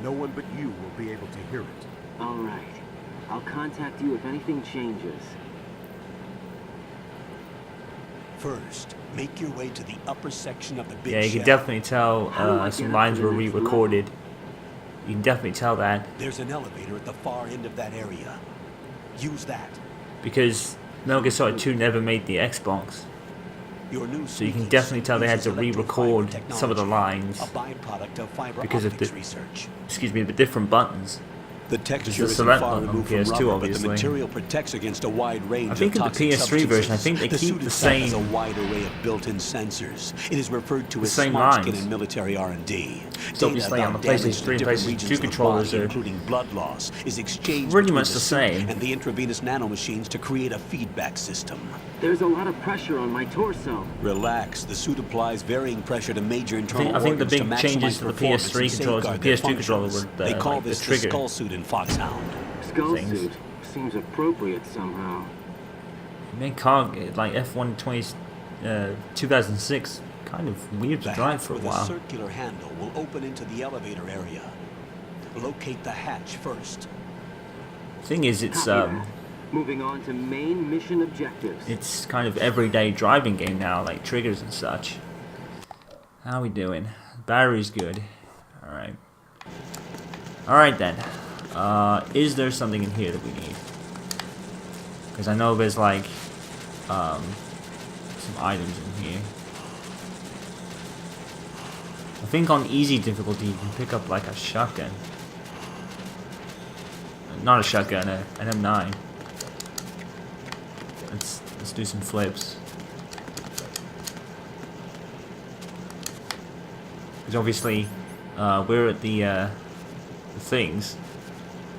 No one but you will be able to hear it. All right. I'll contact you if anything changes. First, make your way to the upper section of the big Yeah, you shell. can definitely tell How do I some get up lines to the were next re-recorded. You can definitely tell that There's an elevator at the far end of that area. Use that. because Metal Gear Solid 2 never made the Xbox. Your new So you can sneaking definitely suit tell they had uses to re-record electrofiber some of the technology, lines a byproduct of fiber because of optics the, research. the different buttons. The texture the is select far button on removed PS2 from rubber, but obviously. the material protects against a wide range I think of in the toxic PS3 version, I substances. think they the keep suit the itself has a same- wide array of built-in sensors. It is referred to the as same smart skin lines. in military R&D. So obviously on the PlayStation 3 and PlayStation 2 controllers are including blood loss, is exchanged pretty between much the the suit same. and the intravenous nanomachines to create a feedback system. There's a lot of pressure on my torso. Relax. The suit applies varying pressure to major internal I think the organs big to maximize changes to the performance PS3 and controllers and safeguard the their PS2 controller functions. were They call like this the the trigger skull suit in Foxhound. Skull things. suit seems appropriate somehow. Man, Cog like F120 2006, kind of weird to The drive hatch for a with a while. circular handle will open into the elevator area. Locate the hatch first. Thing is, it's Copy that. Moving on to main mission objectives. it's kind of everyday driving game now, like triggers and such. How we doing? Battery's good. All right. All right then. Is there something in here that we need? Because I know there's like some items in here. I think on easy difficulty you can pick up like a shotgun. Not a shotgun, an M9. Let's do some flips. Because obviously we're at the things.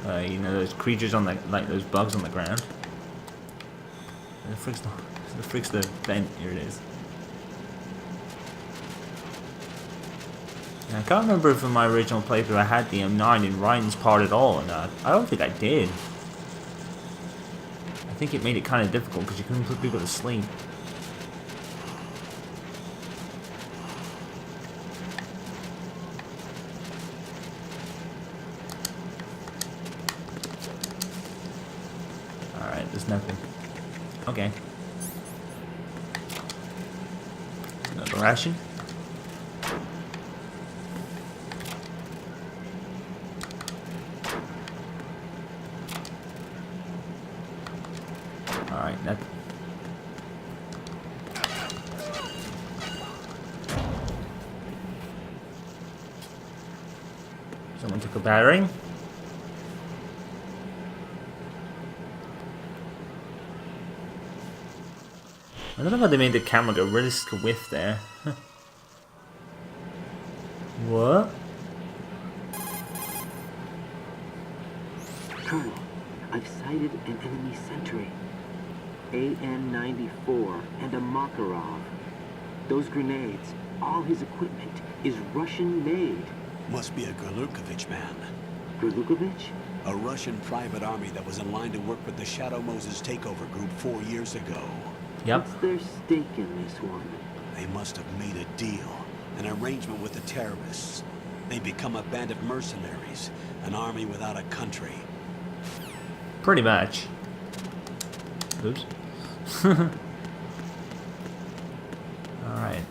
You know, those creatures on the, like those bugs on the ground. The frick's the vent. Here it is. And I can't remember if in my original playthrough I had the M9 in Ryan's part at all or not. I don't think I did. I think it made it kind of difficult because you couldn't put people to sleep. Alright, there's nothing. Okay. Another ration. Alright, that. Someone took a battery. I don't know how they made the camera go really swift there. What? Colonel, I've sighted an enemy sentry. AN-94 and a Makarov. Those grenades, all his equipment, is Russian-made. Must be a Gurlukovich man. Gurlukovich? A Russian private army that was in line to work with the Shadow Moses takeover group 4 years ago. Yep. What's their stake in this one? They must have made a deal, an arrangement with the terrorists. They become a band of mercenaries, an army without a country. Pretty much. Oops. Alright.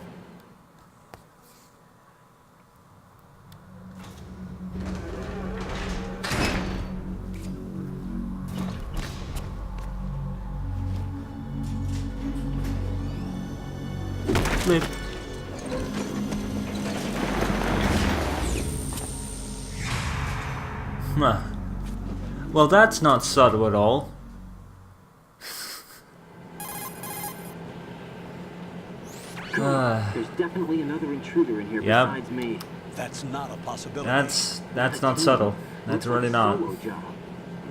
Flip. Huh. Well, that's not subtle at all. There's definitely another intruder in here Yep. besides me. That's not a possibility. That's not subtle. That's really not. Solo job.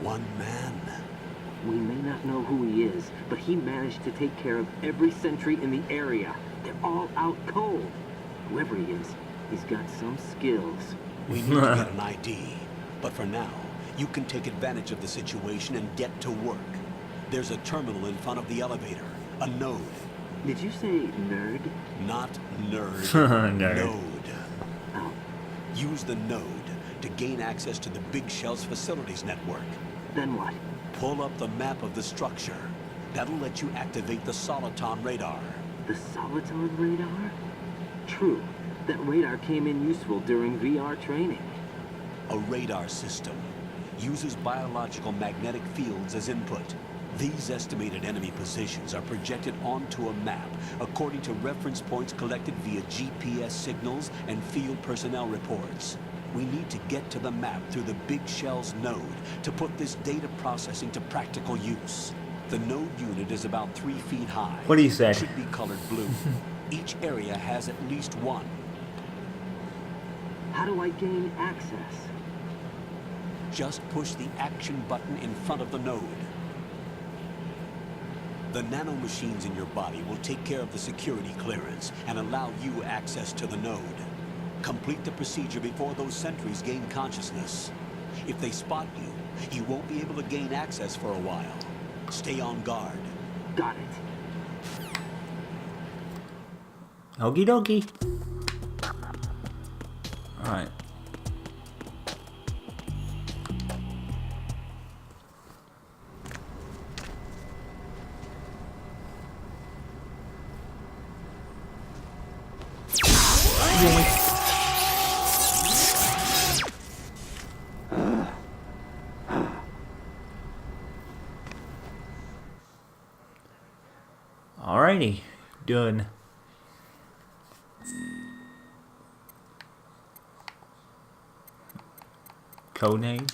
One man. We may not know who he is, but he managed to take care of every sentry in the area. They're all out cold. Whoever he is, he's got some skills. We need to get an ID. But for now, you can take advantage of the situation and get to work. There's a terminal in front of the elevator. A node. Did you say nerd? Not nerd. Nerd. Node. Oh, Use the node to gain access to the Big Shell's facilities network. Then what? Pull up the map of the structure. That'll let you activate the Soliton radar. The Soliton radar? True. That radar came in useful during VR training. A radar system uses biological magnetic fields as input. These estimated enemy positions are projected onto a map according to reference points collected via GPS signals and field personnel reports. We need to get to the map through the Big Shell's node to put this data processing to practical use. The node unit is about 3 feet high. What do you say? Should be colored blue. Each area has at least one. How do I gain access? Just push the action button in front of the node. The nanomachines in your body will take care of the security clearance and allow you access to the node. Complete the procedure before those sentries gain consciousness. If they spot you, you won't be able to gain access for a while. Stay on guard. Got it. Okie dokie. Alright. Alrighty, done. Codename.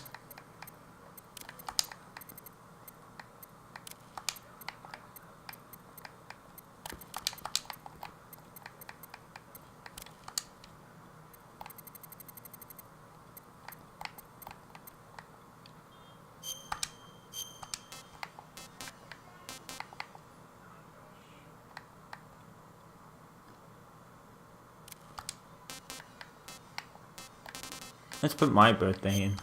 Let's put my birthday in.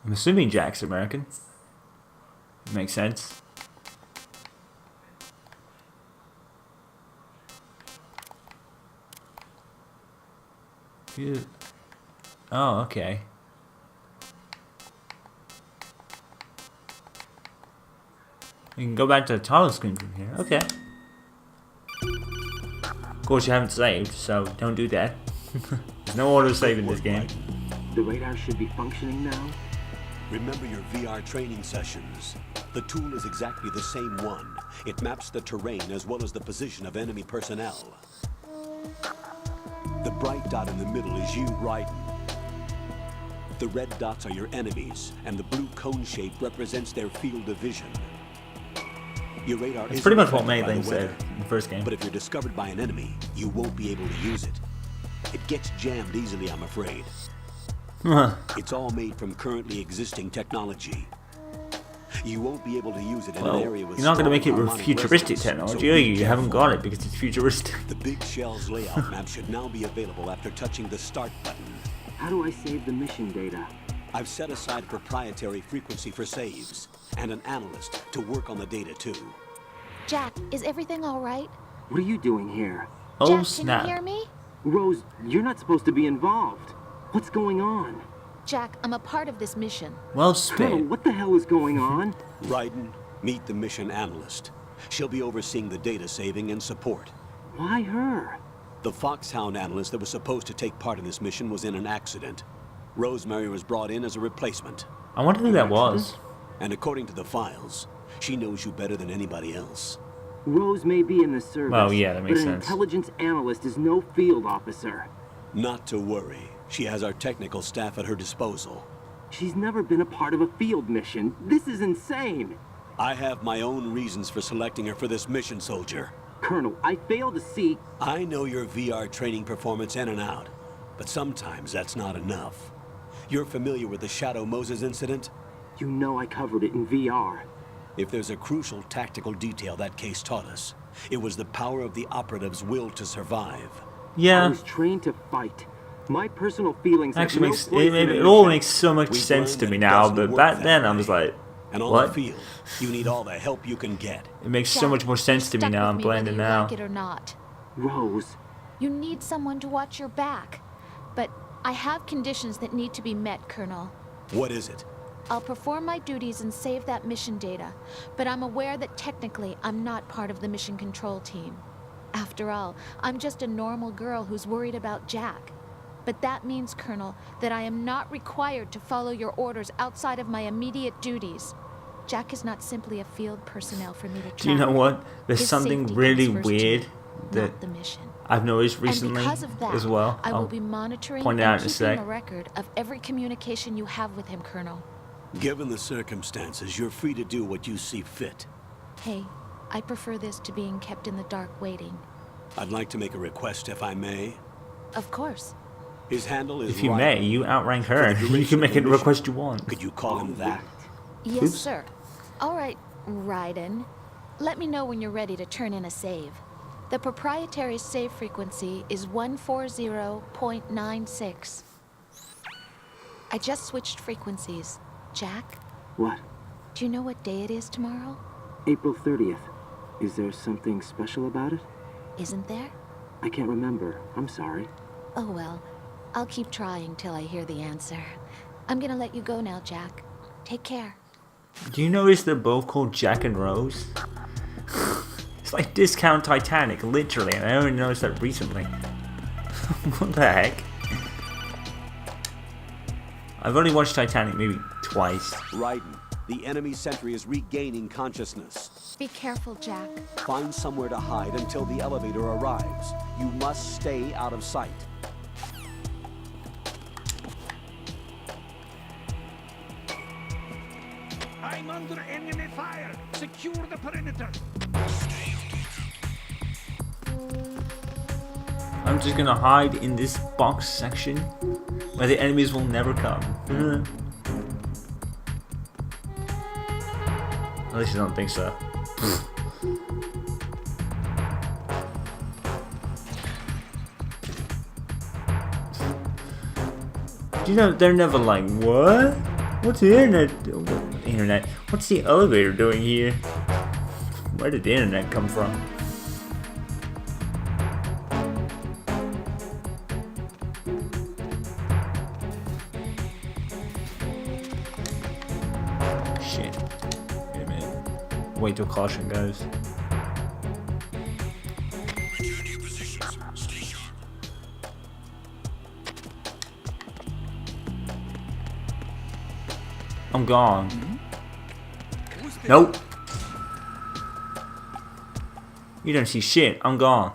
I'm assuming Jack's American. Makes sense. Oh, okay. You can go back to the title screen from here. Okay. Of course, you haven't saved, so don't do that. There's no auto save in this game. The radar should be functioning now. Remember your VR training sessions. The tool is exactly the same one. It maps the terrain as well as the position of enemy personnel. The bright dot in the middle is you, Raiden. The red dots are your enemies, and the blue cone shape represents their field of vision. Your radar It's is pretty much what affected by the Mayling said weather, in the first game. but if you're discovered by an enemy, you won't be able to use it. It gets jammed easily, I'm afraid. It's all made from currently existing technology. You won't be able to use it in an area with you're not going to make it strong with harmonic futuristic resonance, technology, so are be you? You haven't careful. got it because it's futuristic. The Big Shell's layout map should now be available after touching the start button. How do I save the mission data? I've set aside a proprietary frequency for saves, and an analyst to work on the data too. Jack, is everything all right? What are you doing here? Oh Jack, snap. can you hear me? Rose, you're not supposed to be involved. What's going on? Jack, I'm a part of this mission. Well Colonel, spit. what the hell is going on? Raiden, meet the mission analyst. She'll be overseeing the data saving and support. Why her? The Foxhound analyst that was supposed to take part in this mission was in an accident. Rosemary was brought in as a replacement. I wonder who that was. And according to the files, she knows you better than anybody else. Rose may be in the service, Well, yeah, that makes but an sense. intelligence analyst is no field officer. Not to worry. She has our technical staff at her disposal. She's never been a part of a field mission. This is insane. I have my own reasons for selecting her for this mission, soldier. Colonel, I fail to see... I know your VR training performance in and out, but sometimes that's not enough. You're familiar with the Shadow Moses incident? You know I covered it in VR. If there's a crucial tactical detail that case taught us, it was the power of the operative's will to survive. I Yeah. was trained to fight. My personal feelings Actually, have no place in a it all mission. makes so much We've sense learned to that me it now, doesn't but work back that then I way. was like, And on what? the field, you need all the help you can get. It makes so Jack, much more sense to me stuck now. with I'm me playing whether it you now. like it or not. Rose, You need someone to watch your back. But I have conditions that need to be met, Colonel. What is it? I'll perform my duties and save that mission data, but I'm aware that technically I'm not part of the mission control team. After all, I'm just a normal girl who's worried about Jack. But that means, Colonel, that I am not required to follow your orders outside of my immediate duties. Jack is not simply a field personnel for me to track. Do you know what? There's His something safety really comes first weird too, that not the mission. I've noticed And recently because of that, as well. I will I'll be monitoring point it and out in a keeping sec. a record of every communication you have with him, Colonel. Given the circumstances, you're free to do what you see fit. Hey, I prefer this to being kept in the dark waiting. I'd like to make a request, if I may. Of course. His handle is If you Ryder. may, you outrank For her. the You duration can of make the it a mission, request you want. Could you call him that? Yes, Oops. sir. All right, Raiden. Let me know when you're ready to turn in a save. The proprietary save frequency is 140.96. I just switched frequencies. Jack, what? do you know what day it is tomorrow? April 30th. Is there something special about it? Isn't there? I can't remember. I'm sorry. Oh well, I'll keep trying till I hear the answer. I'm gonna let you go now, Jack. Take care. Do you notice they're both called Jack and Rose? It's like Discount Titanic, literally, and I only noticed that recently. What the heck? I've only watched Titanic maybe twice. Raiden, the enemy sentry is regaining consciousness. Be careful, Jack. Find somewhere to hide until the elevator arrives. You must stay out of sight. I'm under enemy fire. Secure the perimeter. I'm just gonna hide in this box section where the enemies will never come. At least I don't think so. You know, they're never like, what? What's the internet? What's the elevator doing here? Where did the internet come from? Shit. Wait a minute. Wait till caution goes. I'm gone. Nope. You don't see shit. I'm gone.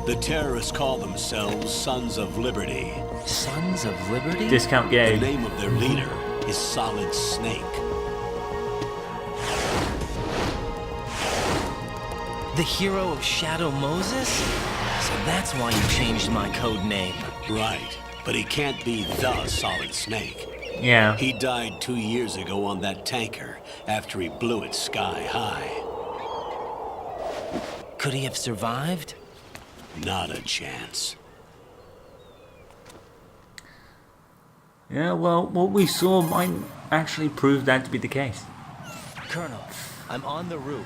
The terrorists call themselves Sons of Liberty. Sons of Liberty? Discount The game. name of their leader is Solid Snake. The hero of Shadow Moses? So that's why you changed my code name. Right, but he can't be the Solid Snake. Yeah. He died 2 years ago on that tanker after he blew it sky high. Could he have survived? Not a chance. Yeah, well, what we saw might actually prove that to be the case. Colonel, I'm on the roof.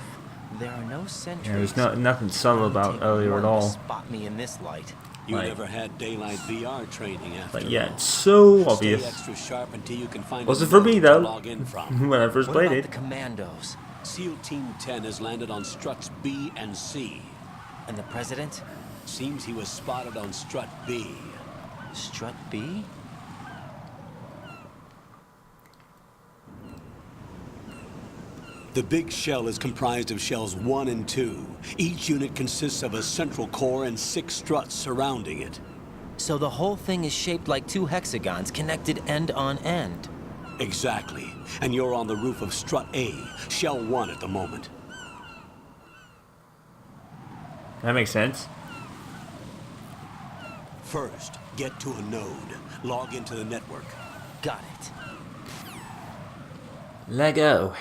There are no sentries. Yeah, there's nothing subtle about Take earlier one at to all. Spot me in this light. You Like- never had daylight VR training after But yeah, all. it's so Stay obvious. extra sharp until you can find Wasn't a for me node to though. log in from. When I first What played about it. the commandos? SEAL Team 10 has landed on struts B and C. And the president? Seems he was spotted on strut B. Strut B? The big shell is comprised of shells 1 and 2. Each unit consists of a central core and 6 struts surrounding it. So the whole thing is shaped like 2 hexagons connected end on end. Exactly. And you're on the roof of strut A, shell 1 at the moment. That makes sense. First, get to a node. Log into the network. Got it. Lego.